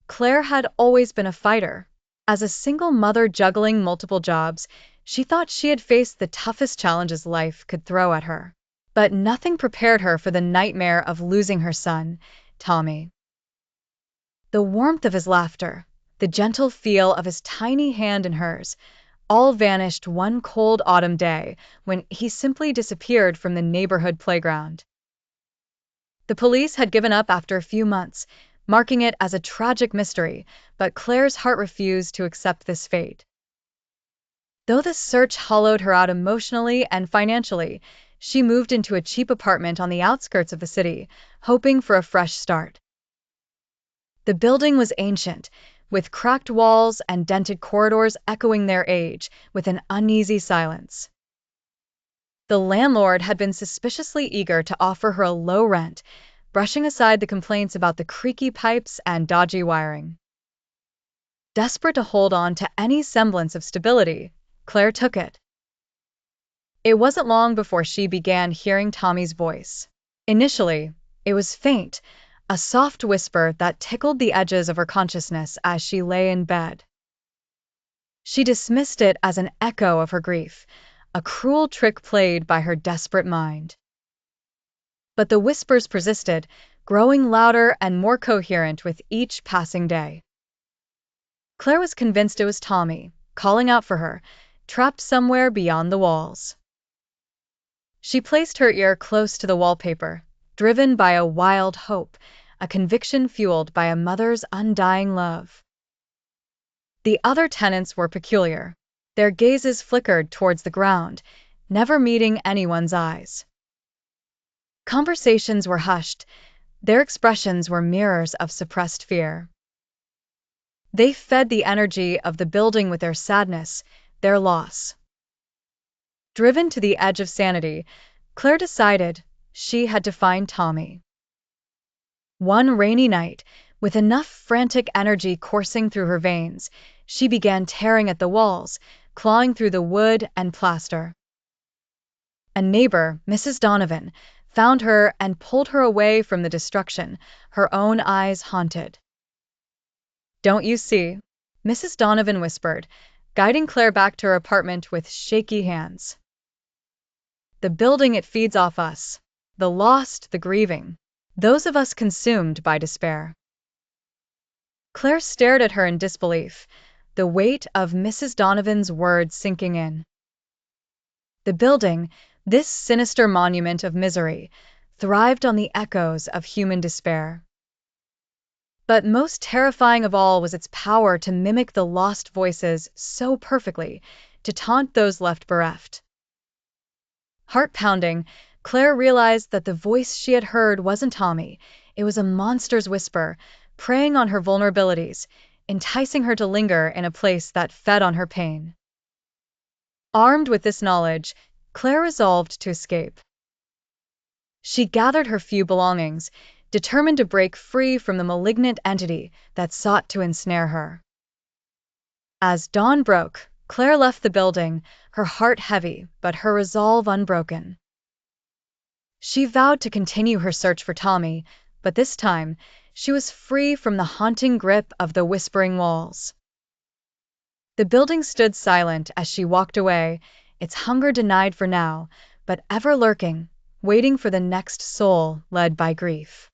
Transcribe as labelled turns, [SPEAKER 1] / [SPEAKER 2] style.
[SPEAKER 1] Claire had always been a fighter. As a single mother juggling multiple jobs, she thought she had faced the toughest challenges life could throw at her. But nothing prepared her for the nightmare of losing her son, Tommy. The warmth of his laughter, the gentle feel of his tiny hand in hers, all vanished one cold autumn day when he simply disappeared from the neighborhood playground. The police had given up after a few months, marking it as a tragic mystery, but Claire's heart refused to accept this fate. Though the search hollowed her out emotionally and financially, she moved into a cheap apartment on the outskirts of the city, hoping for a fresh start. The building was ancient, with cracked walls and dented corridors echoing their age with an uneasy silence. The landlord had been suspiciously eager to offer her a low rent, brushing aside the complaints about the creaky pipes and dodgy wiring. Desperate to hold on to any semblance of stability, Claire took it. It wasn't long before she began hearing Tommy's voice. Initially, it was faint, a soft whisper that tickled the edges of her consciousness as she lay in bed. She dismissed it as an echo of her grief, a cruel trick played by her desperate mind. But the whispers persisted, growing louder and more coherent with each passing day. Claire was convinced it was Tommy, calling out for her, trapped somewhere beyond the walls. She placed her ear close to the wallpaper, driven by a wild hope, a conviction fueled by a mother's undying love. The other tenants were peculiar. Their gazes flickered towards the ground, never meeting anyone's eyes. Conversations were hushed, their expressions were mirrors of suppressed fear. They fed the energy of the building with their sadness, their loss. Driven to the edge of sanity, Claire decided she had to find Tommy. One rainy night, with enough frantic energy coursing through her veins, she began tearing at the walls, clawing through the wood and plaster. A neighbor, Mrs. Donovan, found her and pulled her away from the destruction, her own eyes haunted. "Don't you see?" Mrs. Donovan whispered, guiding Claire back to her apartment with shaky hands. "The building it feeds off us, the lost, the grieving, those of us consumed by despair." Claire stared at her in disbelief, the weight of Mrs. Donovan's words sinking in. The building, this sinister monument of misery, thrived on the echoes of human despair. But most terrifying of all was its power to mimic the lost voices so perfectly, to taunt those left bereft. Heart-pounding, Claire realized that the voice she had heard wasn't Tommy. It was a monster's whisper, preying on her vulnerabilities, enticing her to linger in a place that fed on her pain. Armed with this knowledge, Claire resolved to escape. She gathered her few belongings, determined to break free from the malignant entity that sought to ensnare her. As dawn broke, Claire left the building, her heart heavy but her resolve unbroken. She vowed to continue her search for Tommy, but this time she was free from the haunting grip of the whispering walls. The building stood silent as she walked away, its hunger denied for now, but ever lurking, waiting for the next soul led by grief.